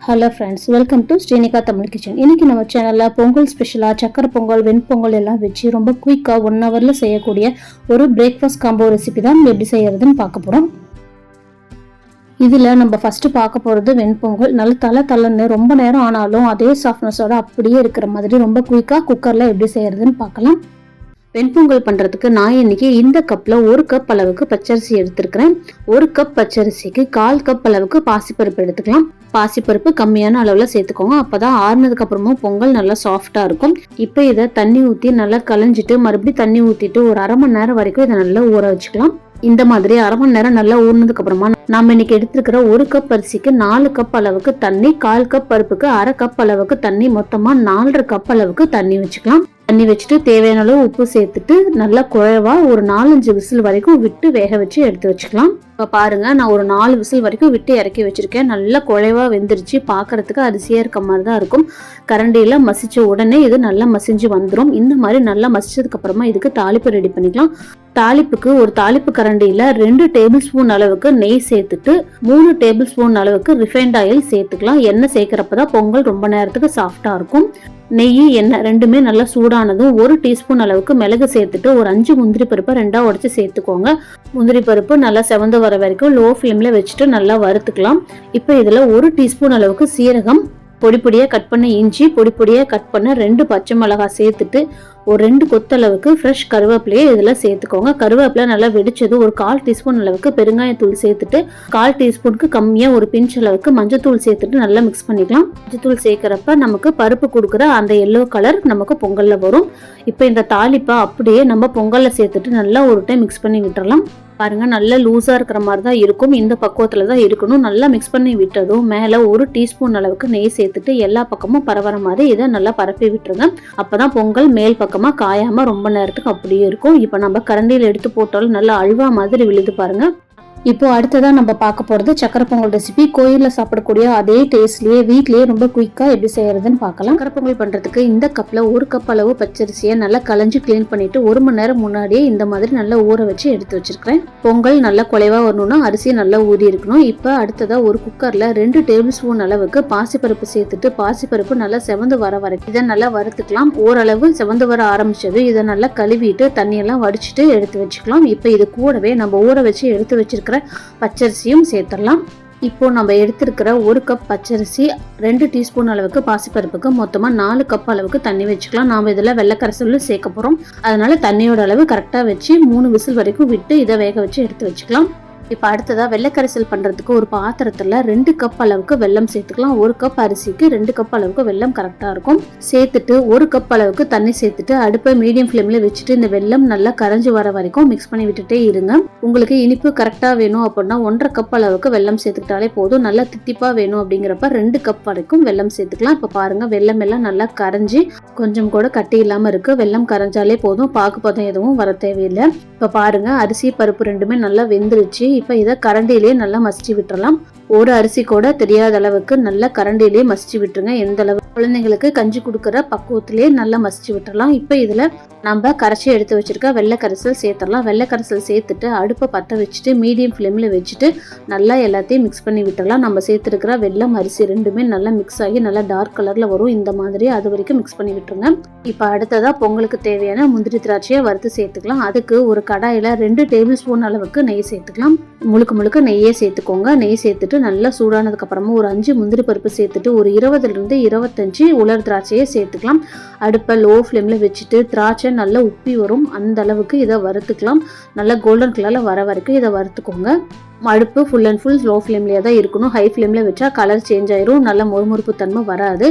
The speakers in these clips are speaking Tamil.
Hello friends, welcome to Srinika Tamil kitchen. இன்னைக்கு நம்ம சேனலில் பொங்கல் ஸ்பெஷலாக சக்கரை பொங்கல், வெண்பொங்கல் எல்லாம் வச்சு ரொம்ப குயிக்காக 1 ஹவரில் செய்யக்கூடிய ஒரு பிரேக்ஃபாஸ்ட் காம்போ ரெசிபி தான் எப்படி செய்யறதுன்னு பார்க்க போகிறோம். இதில் நம்ம ஃபஸ்ட்டு பார்க்க போகிறது வெண்பொங்கல். நல்ல தலன்னு ரொம்ப நேரம் ஆனாலும் அதே சாஃப்ட்னஸோட அப்படியே இருக்கிற மாதிரி ரொம்ப குயிக்காக குக்கரில் எப்படி செய்யறதுன்னு பார்க்கலாம். வெண்பொங்கல் பண்ணுறதுக்கு நான் இன்னைக்கு இந்த கப்பில் 1 கப் அளவுக்கு பச்சரிசி எடுத்துருக்கிறேன். 1 கப் பச்சரிசிக்கு 1/4 கப் அளவுக்கு பாசிப்பருப்பு எடுத்துக்கலாம். பாசிப்பருப்பு கம்மியான அளவில் சேர்த்துக்கோங்க. அப்போதான் ஆறுனதுக்கு அப்புறமும் பொங்கல் நல்லா சாஃப்டாக இருக்கும். இப்போ இதை தண்ணி ஊற்றி நல்லா களைஞ்சிட்டு மறுபடியும் தண்ணி ஊற்றிட்டு ஒரு 1/2 மணி நேரம் வரைக்கும் இதை நல்லா ஊற வச்சுக்கலாம். இந்த மாதிரி 1/2 மணி நேரம் நல்லா ஊறினதுக்கு அப்புறமா நம்ம இன்னைக்கு எடுத்துருக்கிற 1 கப் அரிசிக்கு 4 கப் அளவுக்கு தண்ணி, 1/4 கப் பருப்புக்கு 1/2 கப் அளவுக்கு தண்ணி, மொத்தமா 4.5 கப் அளவுக்கு தண்ணி வச்சுக்கலாம். தண்ணி வச்சுட்டு தேவையான அளவு உப்பு சேர்த்துட்டு நல்லா குழைவா ஒரு 4-5 விசில் வரைக்கும் விட்டு வேக வச்சு எடுத்து வச்சுக்கலாம். இப்போ பாருங்க, நான் ஒரு 4 விசில் வரைக்கும் விட்டு இறக்கி வச்சிருக்கேன். நல்லா குழைவா வெந்துருச்சு. பார்க்கறதுக்கு அரிசியா இருக்க மாதிரி தான் இருக்கும். கரண்டியில மசிச்ச உடனே இது நல்லா மசிஞ்சு வந்துடும். இந்த மாதிரி நல்லா மசிச்சதுக்கு அப்புறமா இதுக்கு தாளிப்பு ரெடி பண்ணிக்கலாம். தாளிப்புக்கு ஒரு தாளிப்பு கரண்டியில 2 டேபிள் ஸ்பூன் அளவுக்கு நெய் சேர்த்துட்டு 3 டேபிள் ஸ்பூன் அளவுக்கு ரிஃபைண்ட் ஆயில் சேர்த்துக்கலாம். எண்ணெய் சேர்க்கிறப்பதான் பொங்கல் ரொம்ப நேரத்துக்கு சாஃப்டா இருக்கும். நெய், எண்ணெய் ரெண்டுமே நல்லா சூடானதும் 1 டீஸ்பூன் அளவுக்கு மிளகு சேர்த்துட்டு ஒரு 5 முந்திரி பருப்பை 2ஆ உடைச்சு சேர்த்துக்கோங்க. முந்திரி பருப்பு நல்லா செவந்து வர வரைக்கும் லோ ஃப்ளேம்ல வச்சுட்டு நல்லா வறுத்துக்கலாம். இப்போ இதுல 1 டீஸ்பூன் அளவுக்கு சீரகம், பொடிப்பொடியாக கட் பண்ண இஞ்சி, பொடிப்பொடியாக கட் பண்ண 2 பச்சை மிளகாய் சேர்த்துட்டு ஒரு 2 கொத்தளவுக்கு ஃப்ரெஷ் கருவேப்பிலையை இதில் சேர்த்துக்கோங்க. கருவேப்பிலை நல்லா வெடிச்சது ஒரு 1/4 டீஸ்பூன் அளவுக்கு பெருங்காயத்தூள் சேர்த்துட்டு 1/4 டீஸ்பூனுக்கு கம்மியாக ஒரு பிஞ்ச் அளவுக்கு மஞ்சத்தூள் சேர்த்துட்டு நல்லா மிக்ஸ் பண்ணிக்கலாம். மஞ்சத்தூள் சேர்க்குறப்ப நமக்கு பருப்பு கொடுக்குற அந்த எல்லோ கலர் நமக்கு பொங்கலில் வரும். இப்போ இந்த தாளிப்பை அப்படியே நம்ம பொங்கலில் சேர்த்துட்டு நல்லா ஒரு டைம் மிக்ஸ் பண்ணி விட்டுறலாம். பாருங்க, நல்லா லூஸா இருக்கிற மாதிரி தான் இருக்கும். இந்த பக்குவத்துல தான் இருக்கணும். நல்லா மிக்ஸ் பண்ணி விட்டதும் மேல 1 டீஸ்பூன் அளவுக்கு நெய் சேர்த்துட்டு எல்லா பக்கமும் பரவற மாதிரி இதை நல்லா பரப்பி விட்டுருங்க. அப்பதான் பொங்கல் மேல் பக்கமா காயாம ரொம்ப நேரத்துக்கு அப்படியே இருக்கும். இப்ப நம்ம கரண்டியில எடுத்து போட்டாலும் நல்லா அல்வா மாதிரி விழுது பாருங்க. இப்போ அடுத்ததான் நம்ம பார்க்க போறது சக்கரை பொங்கல் ரெசிபி. கோயில்ல சாப்பிடக்கூடிய அதே டேஸ்ட்லயே வீட்லயே ரொம்ப குயிக்கா எப்படி செய்யறதுன்னு பார்க்கலாம். சக்கரை பொங்கல் பண்றதுக்கு இந்த கப்ல 1 கப் அளவு பச்சரிசியை நல்லா களைஞ்சு கிளீன் பண்ணிட்டு 1 மணி நேரம் முன்னாடியே இந்த மாதிரி நல்லா ஊற வச்சு எடுத்து வச்சிருக்கிறேன். பொங்கல் நல்லா குலைவா வரணும்னா அரிசி நல்லா ஊறி இருக்கணும். இப்போ அடுத்ததா ஒரு குக்கர்ல 2 டேபிள் ஸ்பூன் அளவுக்கு பாசிப்பருப்பு சேர்த்துட்டு பாசிப்பருப்பு நல்லா செவந்து வர வரைக்கும் இதை நல்லா வறுத்துக்கலாம். ஓரளவு செவந்து வர ஆரம்பிச்சது இதை நல்லா கழுவிட்டு தண்ணியெல்லாம் வடிச்சிட்டு எடுத்து வச்சுக்கலாம். இப்போ இது கூடவே நம்ம ஊற வச்சு எடுத்து வச்சிருக்கிற பச்சரிசியும் சேர்த்துடலாம். இப்போ நம்ம எடுத்திருக்கிற 1 கப் பச்சரிசி 2 டீஸ்பூன் அளவுக்கு பாசிப்பருப்புக்கு மொத்தமா 4 கப் அளவுக்கு தண்ணி வச்சுக்கலாம். நாம இதுல வெள்ளைக்கரைசல் சேர்க்க போறோம். அதனால தண்ணியோட அளவு கரெக்டா வச்சு 3 விசில் வரைக்கும் விட்டு இதை வேக வச்சு எடுத்து வச்சுக்கலாம். இப்போ அடுத்ததா வெள்ளைக்கரைசல் பண்றதுக்கு ஒரு பாத்திரத்துல 2 கப் அளவுக்கு வெல்லம் சேர்த்துக்கலாம். 1 கப் அரிசிக்கு 2 கப் அளவுக்கு வெல்லம் கரெக்டா இருக்கும். சேர்த்துட்டு 1 கப் அளவுக்கு தண்ணி சேர்த்துட்டு அடுப்பை மீடியம் ஃப்ளேம்ல வச்சுட்டு இந்த வெல்லம் நல்லா கரைஞ்சு வர வரைக்கும் மிக்ஸ் பண்ணி விட்டுட்டே இருங்க. உங்களுக்கு இனிப்பு கரெக்டா வேணும் அப்படின்னா 1.5 கப் அளவுக்கு வெல்லம் சேர்த்துக்கிட்டாலே போதும். நல்லா தித்திப்பா வேணும் அப்படிங்கிறப்ப 2 கப் வரைக்கும் வெல்லம் சேர்த்துக்கலாம். இப்போ பாருங்க, வெல்லம் எல்லாம் நல்லா கரைஞ்சி கொஞ்சம் கூட கட்டி இல்லாம இருக்கு. வெல்லம் கரைஞ்சாலே போதும், பாகுபதம் எதுவும் வர தேவையில்லை. இப்போ பாருங்க, அரிசி பருப்பு ரெண்டுமே நல்லா வெந்துருச்சு. இப்போ இதை கரண்டிலேயே நல்லா மசிச்சு விட்டுறலாம். ஒரு அரிசி கூட தெரியாத அளவுக்கு நல்லா கரண்டிலேயே மசிச்சு விட்டுருங்க. எந்த அளவு குழந்தைங்களுக்கு கஞ்சி கொடுக்குற பக்குவத்திலேயே நல்லா மசிச்சு விட்டுறலாம். இப்போ இதுல நம்ம கரைச்சி எடுத்து வச்சிருக்க வெள்ளைக்கரைசல் சேர்த்துடலாம். வெள்ளைக்கரைசல் சேர்த்துட்டு அடுப்பை பற்ற வச்சுட்டு மீடியம் ஃப்ளேம்ல வச்சுட்டு நல்லா எல்லாத்தையும் மிக்ஸ் பண்ணி விட்டுறலாம். நம்ம சேர்த்துருக்கிற வெல்லம் அரிசி ரெண்டுமே நல்லா மிக்ஸ் ஆகி நல்லா டார்க் கலர்ல வரும். இந்த மாதிரி அது வரைக்கும் மிக்ஸ் பண்ணி விட்டுருங்க. இப்போ அடுத்ததா பொங்கலுக்கு தேவையான முந்திரி திராட்சையை வறுத்து சேர்த்துக்கலாம். அதுக்கு ஒரு கடாயில 2 டேபிள் ஸ்பூன் அளவுக்கு நெய் சேர்த்துக்கலாம். முழுக்க நெய்யே சேர்த்துக்கோங்க. நெய் சேர்த்துட்டு நல்லா சூடானதுக்கு அப்புறமா ஒரு 5 முந்திரி பருப்பு சேர்த்துட்டு ஒரு 20 to 25 உலர் திராட்சையை சேர்த்துக்கலாம். அடுப்பை லோ ஃப்ளேம்ல வச்சுட்டு திராட்சை நல்லா உப்பி வரும் அந்த அளவுக்கு இதை வறுத்துக்கலாம். நல்லா கோல்டன் கலர்ல வர வரைக்கும் இதை வறுத்துக்கோங்க. அடுப்பு ஃபுல் அண்ட் ஃபுல் லோ ஃப்ளேம்லேயே தான் இருக்கணும். ஹை ஃப்ளேமில் வச்சா கலர் சேஞ்ச் ஆயிரும், நல்ல மொறுமொறுப்பு தன்மை வராது.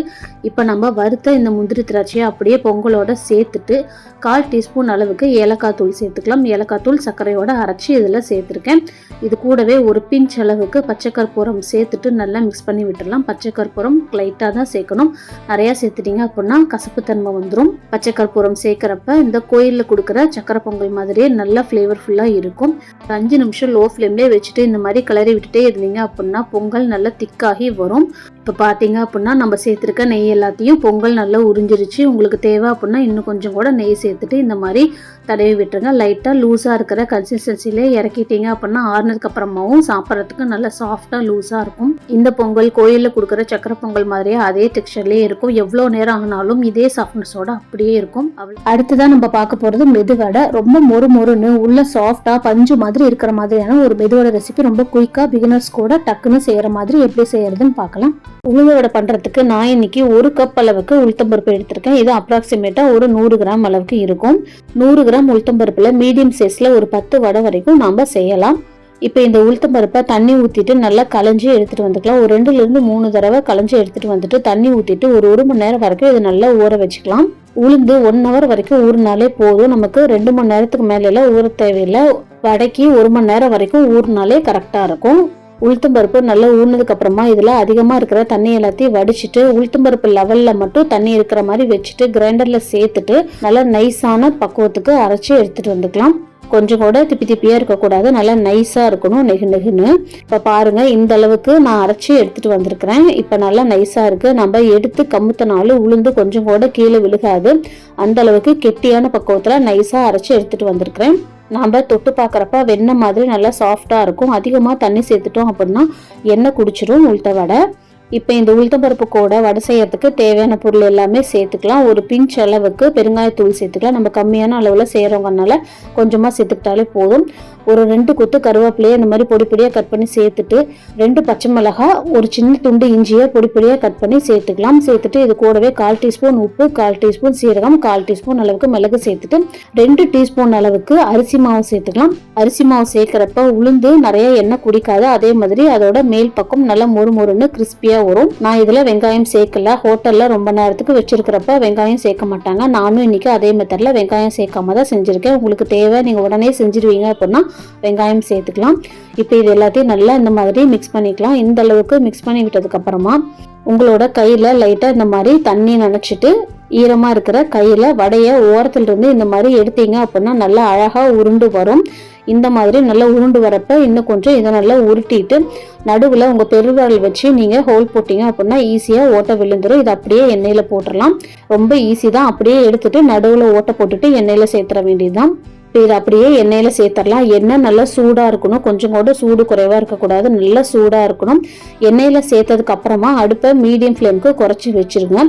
இப்போ நம்ம வறுத்த இந்த முந்திரி திராட்சையை அப்படியே பொங்கலோட சேர்த்துட்டு 1/4 டீஸ்பூன் அளவுக்கு ஏலக்காய் தூள் சேர்த்துக்கலாம். ஏலக்காய் தூள் சர்க்கரையோட அரைச்சி இதில் சேர்த்துருக்கேன். இது கூடவே ஒரு பிஞ்ச் அளவுக்கு பச்சை கற்பூரம் சேர்த்துட்டு நல்லா மிக்ஸ் பண்ணி விட்டுடலாம். பச்சை கற்பூரம் லைட்டாக தான் சேர்க்கணும். நிறையா சேர்த்துட்டீங்க அப்படின்னா கசப்பு தன்மை வந்துடும். பச்சை கற்பூரம் சேர்க்குறப்ப இந்த கோயிலில் கொடுக்குற சக்கரை பொங்கல் மாதிரியே நல்லா ஃப்ளேவர்ஃபுல்லாக இருக்கும். 5 நிமிஷம் லோ ஃப்ளேம்லேயே வச்சுட்டு வச்சுட்டு இந்த மாதிரி கிளறி விட்டுட்டே இருந்தீங்க அப்படின்னா பொங்கல் நல்லா திக்காகி வரும். இப்போ பார்த்தீங்க அப்படின்னா நம்ம சேர்த்துருக்க நெய் எல்லாத்தையும் பொங்கல் நல்லா உறிஞ்சிருச்சு. உங்களுக்கு தேவை அப்படின்னா இன்னும் கொஞ்சம் கூட நெய் சேர்த்துட்டு இந்த மாதிரி தடவி விட்டுருங்க. லைட்டாக லூஸாக இருக்கிற கன்சிஸ்டன்சிலே இறக்கிட்டீங்க அப்படின்னா ஆறுனதுக்கு அப்புறமாவும் சாப்பிட்றதுக்கு நல்லா சாஃப்டாக லூஸாக இருக்கும். இந்த பொங்கல் கோயிலில் கொடுக்குற சக்கரை பொங்கல் மாதிரியே அதே டெக்ஸ்சர்லேயே இருக்கும். எவ்வளோ நேரம் ஆனாலும் இதே சாஃப்ட்னஸோட அப்படியே இருக்கும். அடுத்ததான் நம்ம பார்க்க போகிறது மெதுவடை. ரொம்ப மொறுன்னு உள்ள சாஃப்டாக பஞ்சு மாதிரி இருக்கிற மாதிரியான ஒரு மெதுவடை ரெசிபி. ரொம்ப குயிக்காக பிகினர்ஸ் கூட டக்குன்னு செய்கிற மாதிரி எப்படி செய்யறதுன்னு பார்க்கலாம். உளுந்து வடை பண்ணுறதுக்கு நான் இன்னைக்கு 1 கப் அளவுக்கு உளுத்தம்பருப்பு எடுத்திருக்கேன். இது அப்ராக்சிமேட்டாக ஒரு 100 கிராம் அளவுக்கு இருக்கும். 100 கிராம் உளுத்தம்பருப்பில் மீடியம் சைஸில் ஒரு 10 வடை வரைக்கும் நாம் செய்யலாம். இப்போ இந்த உளுத்தம்பருப்பை தண்ணி ஊற்றிட்டு நல்லா களைஞ்சி எடுத்துகிட்டு வந்துக்கலாம். ஒரு 2லிருந்து 3 தடவை களைஞ்சி எடுத்துகிட்டு வந்துட்டு தண்ணி ஊற்றிட்டு ஒரு 1 மணி நேரம் வரைக்கும் இது நல்லா ஊற வச்சுக்கலாம். உளுந்து 1 ஹவர் வரைக்கும் ஊறினாலே போதும். நமக்கு 2 மணி நேரத்துக்கு மேலே ஊற தேவையில்லை. வடைக்கு 1 மணி நேரம் வரைக்கும் ஊறினாலே கரெக்டாக இருக்கும். உளுத்தம்பருப்பு நல்லா ஊறினதுக்கு அப்புறமா இதில் அதிகமாக இருக்கிற தண்ணி எல்லாத்தையும் வடிச்சிட்டு உளுத்தம்பருப்பு லெவலில் மட்டும் தண்ணி இருக்கிற மாதிரி வச்சுட்டு கிரைண்டரில் சேர்த்துட்டு நல்லா நைஸான பக்குவத்துக்கு அரைச்சி எடுத்துகிட்டு வந்துக்கலாம். கொஞ்சம் கூட திப்பியாக இருக்கக்கூடாது, நல்லா நைஸாக இருக்கணும், நெகுன்னு. இப்போ பாருங்கள், இந்த அளவுக்கு நான் அரைச்சி எடுத்துகிட்டு வந்திருக்கிறேன். இப்போ நல்லா நைஸாக இருக்குது. நம்ம எடுத்து கமுத்தினாலும் உளுந்து கொஞ்சம் கூட கீழே விழுகாது. அந்த அளவுக்கு கெட்டியான பக்குவத்தில் நைஸாக அரைச்சி எடுத்துகிட்டு வந்திருக்கிறேன். நாம் தொட்டு பார்க்குறப்ப வெண்ணெய் மாதிரி நல்லா சாஃப்டாக இருக்கும். அதிகமாக தண்ணி சேர்த்துட்டோம் அப்படின்னா எண்ணெய் குடிச்சிடும் உளுத்த வடை. இப்போ இந்த உளுத்தம்பருப்பு கூட வடை செய்யறதுக்கு தேவையான பொருள் எல்லாமே சேர்த்துக்கலாம். ஒரு பிஞ்ச் அளவுக்கு பெருங்காயத்தூள் சேர்த்துக்கலாம். நம்ம கம்மியான அளவில் செய்கிறவங்கனால கொஞ்சமாக சேர்த்துக்கிட்டாலே போதும். ஒரு 2 கொத்து கருவேப்பிலையை இந்த மாதிரி பொடியாக கட் பண்ணி சேர்த்துட்டு 2 பச்சை மிளகாய், ஒரு சின்ன துண்டு இஞ்சியை பொடியாக கட் பண்ணி சேர்த்துக்கலாம். சேர்த்துட்டு இது கூடவே 1/4 டீஸ்பூன் உப்பு, 1/4 டீஸ்பூன் சீரகம், 1/4 டீஸ்பூன் அளவுக்கு மிளகு சேர்த்துட்டு 2 டீஸ்பூன் அளவுக்கு அரிசி மாவு சேர்த்துக்கலாம். அரிசி மாவு சேர்க்குறப்ப உளுந்து நிறைய எண்ணெய் குடிக்காது. அதே மாதிரி அதோட மேல் பக்கம் நல்லா மொறுன்னு கிறிஸ்பியாக வரும். நான் இதில் வெங்காயம் சேர்க்கல. ஹோட்டலில் ரொம்ப நேரத்துக்கு வச்சிருக்கிறப்ப வெங்காயம் சேர்க்க மாட்டாங்க. நானும் இன்னைக்கு அதே மெத்தடில் வெங்காயம் சேர்க்காம தான் செஞ்சுருக்கேன். உங்களுக்கு தேவை நீங்கள் உடனே செஞ்சிருவீங்க அப்படின்னா வெங்காயம் சேர்த்துக்கலாம். இப்போ இது எல்லாத்தையும் நல்லா இந்த மாதிரி மிக்ஸ் பண்ணிக்கலாம். இந்த அளவுக்கு மிக்ஸ் பண்ணி விட்டதுக்கு அப்புறமா உங்களோட கையில் லைட்டாக இந்த மாதிரி தண்ணி நனைச்சிட்டு ஈரமாக இருக்கிற கையில் வடையை ஓரத்துலேருந்து இந்த மாதிரி எடுத்தீங்க அப்படின்னா நல்லா அழகாக உருண்டு வரும். இந்த மாதிரி நல்லா உருண்டு வரப்ப இன்னும் கொஞ்சம் இதை நல்லா உருட்டிட்டு நடுவில் உங்கள் பெருவிரல் வச்சு நீங்கள் ஹோல் போட்டிங்க அப்படின்னா ஈஸியாக ஓட்டை விழுந்துடும். இது அப்படியே எண்ணெயில் போட்டுடலாம். ரொம்ப ஈஸி தான். அப்படியே எடுத்துட்டு நடுவில் ஓட்டை போட்டுட்டு எண்ணெயில் சேர்த்துற வேண்டியதுதான். இது அப்படியே எண்ணெயில் சேர்த்துடலாம். எண்ணெய் நல்லா சூடாக இருக்கணும். கொஞ்சம் கூட சூடு குறைவாக இருக்கக்கூடாது, நல்லா சூடாக இருக்கணும். எண்ணெயில் சேர்த்ததுக்கு அப்புறமா அடுப்பை மீடியம் ஃப்ளேமுக்கு குறைச்சி வச்சுருங்க.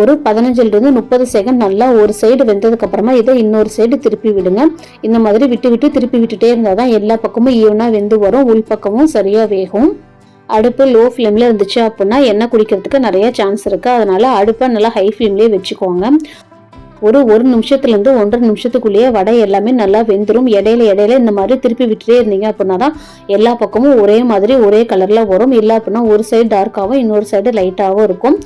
ஒரு 15லிருந்து 30 செகண்ட் நல்லா ஒரு சைடு வெந்ததுக்கு அப்புறமா இதை இன்னொரு சைடு திருப்பி விடுங்க. இந்த மாதிரி விட்டு திருப்பி விட்டுட்டே இருந்தால் தான் எல்லா பக்கமும் ஈவனாக வெந்து வரும். உள் பக்கமும் சரியாக வேகும். அடுப்பு லோ ஃப்ளேமில் இருந்துச்சு அப்படின்னா எண்ணெய் குடிக்கிறதுக்கு நிறைய சான்ஸ் இருக்குது. அதனால் அடுப்பை நல்லா ஹை ஃப்ளேம்லேயே வச்சுக்கோங்க. ஒரு 1 நிமிஷத்துலேருந்து 1.5 நிமிஷத்துக்குள்ளேயே வடை எல்லாமே நல்லா வெந்துடும். இடையில இந்த மாதிரி திருப்பி விட்டுட்டே இருந்தீங்க அப்படின்னா தான் எல்லா பக்கமும் ஒரே மாதிரி ஒரே கலரில் வரும். இல்லை அப்படின்னா ஒரு சைடு டார்க்காகவும் இன்னொரு சைடு லைட்டாகவும் இருக்கும்.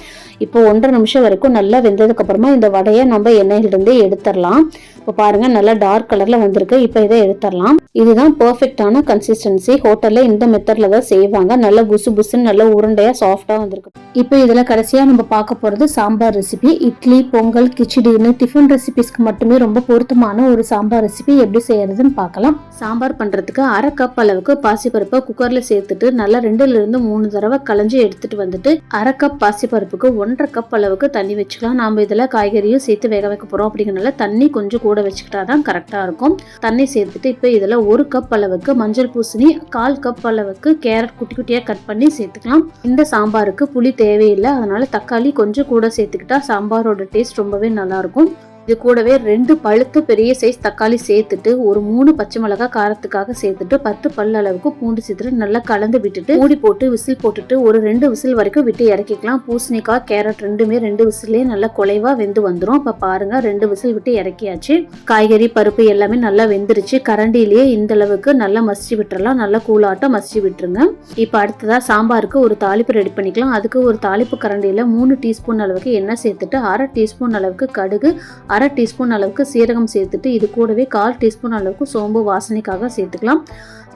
இப்போ 1.5 நிமிஷம் வரைக்கும் நல்லா வெந்ததுக்கு அப்புறமா இந்த வடையை நம்ம எண்ணெயிலிருந்து எடுத்துடலாம். இப்போ பாருங்க, நல்லா டார்க் கலர்ல வந்திருக்கு. இப்போ இதை எடுத்துடலாம். இதுதான் பெர்ஃபெக்டான கன்சிஸ்டன்சி. ஹோட்டல்ல இந்த மெத்தட்ல தான் செய்வாங்க. நல்லா புசுன்னு நல்லா உருண்டையா சாஃப்டா வந்திருக்கு. இப்போ இதுல கடைசியா நம்ம பார்க்க போறது சாம்பார் ரெசிபி. இட்லி, பொங்கல், கிச்சடின்னு டிஃபன் ரெசிபிஸ்க்கு மட்டுமே ரொம்ப பொருத்தமான ஒரு சாம்பார் ரெசிபி எப்படி செய்யறதுன்னு பார்க்கலாம். சாம்பார் பண்றதுக்கு 1/2 கப் அளவுக்கு பாசிப்பருப்பை குக்கர்ல சேர்த்துட்டு நல்லா 2லிருந்து 3 தடவை களைஞ்சி எடுத்துட்டு வந்துட்டு 1/2 கப் பாசிப்பருப்புக்கு 1/2 கப் அளவுக்கு தண்ணி வச்சுக்கலாம். நாம இதுல காய்கறியும் சேர்த்து வேக வைக்க போறோம். அப்படிங்கறனால தண்ணி கொஞ்சம் கூட வச்சுக்கிட்டாதான் கரெக்டா இருக்கும். தண்ணி சேர்த்துட்டு இப்போ இதுல 1 கப் அளவுக்கு மஞ்சள் பூசணி, 1/4 கப் அளவுக்கு கேரட் குட்டியா கட் பண்ணி சேர்த்துக்கலாம். இந்த சாம்பாருக்கு புளி தேவையில்லை. அதனால தக்காளி கொஞ்சம் கூட சேர்த்துக்கிட்டா சாம்பாரோட டேஸ்ட் ரொம்பவே நல்லா இருக்கும். இது கூடவே 2 பழுத்த பெரிய சைஸ் தக்காளி சேர்த்துட்டு ஒரு 3 பச்சை மிளகாய் காரத்துக்காக சேர்த்துட்டு 10 பல் அளவுக்கு பூண்டு சேர்த்துட்டு நல்லா கலந்து விட்டுட்டு மூடி போட்டு விசில் போட்டுட்டு ஒரு 2 விசில் வரைக்கும் விட்டு இறக்கிக்கலாம். பூசணிக்காய், கேரட் ரெண்டுமே 2 விசிலே நல்லா குலைவா வெந்து வந்துடும். இப்போ பாருங்க, 2 விசில் விட்டு இறக்கியாச்சு. காய்கறி, பருப்பு எல்லாமே நல்லா வெந்துருச்சு. கரண்டிலேயே இந்த அளவுக்கு நல்லா மசிச்சு விட்டுறலாம். நல்லா கூலாட்டம் மசிச்சு விட்டுருங்க. இப்போ அடுத்ததா சாம்பாருக்கு ஒரு தாளிப்பு ரெடி பண்ணிக்கலாம். அதுக்கு ஒரு தாளிப்பு கரண்டியில 3 டீஸ்பூன் அளவுக்கு எண்ணெய் சேர்த்துட்டு 1/2 டீஸ்பூன் அளவுக்கு கடுகு, 1/2 டீஸ்பூன் அளவுக்கு சீரகம் சேர்த்துட்டு இது கூடவே 1/4 டீஸ்பூன் அளவுக்கு சோம்பு வாசனைக்காக சேர்த்துக்கலாம்.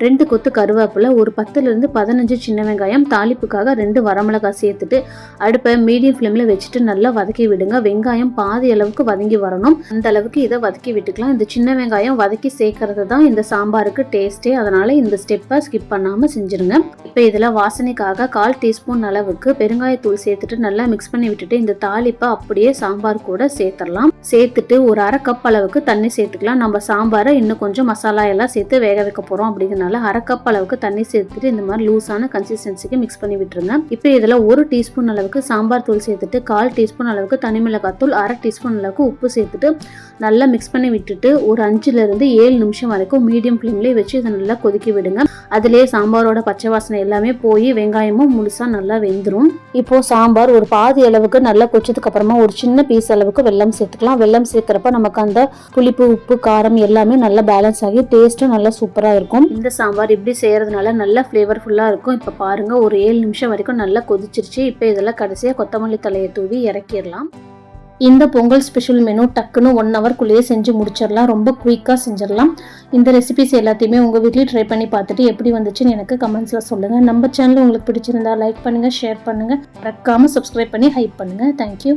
2 கொத்து கருவேப்பிலை, ஒரு 10லிருந்து 15 சின்ன வெங்காயம், தாளிப்புக்காக 2 வரமிளகாய் சேர்த்துட்டு அடுப்பை மீடியம் ஃப்ளேமில் வச்சுட்டு நல்லா வதக்கி விடுங்க. வெங்காயம் பாதி அளவுக்கு வதங்கி வரணும். அந்த அளவுக்கு இதை வதக்கி விட்டுக்கலாம். இந்த சின்ன வெங்காயம் வதக்கி சேர்க்கறது தான் இந்த சாம்பாருக்கு டேஸ்ட்டே. அதனால இந்த ஸ்டெப்பை ஸ்கிப் பண்ணாமல் செஞ்சுருங்க. இப்போ இதில் வாசனைக்காக 1/4 டீஸ்பூன் அளவுக்கு பெருங்காயத்தூள் சேர்த்துட்டு நல்லா மிக்ஸ் பண்ணி விட்டுட்டு இந்த தாளிப்பை அப்படியே சாம்பார் கூட சேர்த்துடலாம். சேர்த்துட்டு ஒரு 1/2 கப் அளவுக்கு தண்ணி சேர்த்துக்கலாம். நம்ம சாம்பாரை இன்னும் கொஞ்சம் மசாலா எல்லாம் சேர்த்து வேக வைக்க போகிறோம். அப்படிங்கிறனால 1/2 கப் அளவுக்கு தண்ணி சேர்த்துட்டு இந்த மாதிரி லூஸான கன்சிஸ்டன்சிக்கு மிக்ஸ் பண்ணி விட்டுருங்க. இப்போ இதில் 1 டீஸ்பூன் அளவுக்கு சாம்பார் தூள் சேர்த்துட்டு 1/4 டீஸ்பூன் அளவுக்கு தனி மிளகாய் தூள், 1/2 டீஸ்பூன் அளவுக்கு உப்பு சேர்த்துட்டு நல்லா மிக்ஸ் பண்ணி விட்டுட்டு ஒரு 5லிருந்து 7 நிமிஷம் வரைக்கும் மீடியம் ஃப்ளேம்லேயே வச்சு இதை நல்லா கொதிக்க விடுங்க. அதிலே சாம்பாரோட பச்சை வாசனை எல்லாமே போய் வெங்காயமும் முழுசா நல்லா வெந்துடும். இப்போ சாம்பார் ஒரு பாதி அளவுக்கு நல்லா கொச்சதுக்கு அப்புறமா ஒரு சின்ன பீஸ் அளவுக்கு வெல்லம் சேர்த்துக்கலாம். வெல்லம் சேர்க்கிறப்ப நமக்கு அந்த புளிப்பு, உப்பு, காரம் எல்லாமே நல்லா பேலன்ஸ் ஆகி டேஸ்ட்டும் நல்லா சூப்பராக இருக்கும். இந்த சாம்பார் இப்படி செய்யறதுனால நல்லா ஃப்ளேவர்ஃபுல்லாக இருக்கும். இப்போ பாருங்க ஒரு 7 நிமிஷம் வரைக்கும் நல்லா கொதிச்சிருச்சு. இப்போ இதெல்லாம் கடைசியாக கொத்தமல்லி தலையை தூவி இறக்கிடலாம். இந்த பொங்கல் ஸ்பெஷல் மெனு டக்குன்னு 1 ஹவர்க்குள்ளேயே செஞ்சு முடிச்சிடலாம். ரொம்ப குயிக்காக செஞ்சிடலாம். இந்த ரெசிபிஸ் எல்லாத்தையுமே உங்கள் வீட்லேயும் ட்ரை பண்ணி பார்த்துட்டு எப்படி வந்துச்சுன்னு எனக்கு கமெண்ட்ஸில் சொல்லுங்கள். நம்ம சேனல் உங்களுக்கு பிடிச்சிருந்தா லைக் பண்ணுங்கள், ஷேர் பண்ணுங்கள், மறக்காமல் சப்ஸ்கிரைப் பண்ணி ஹைப் பண்ணுங்கள். தேங்க்யூ.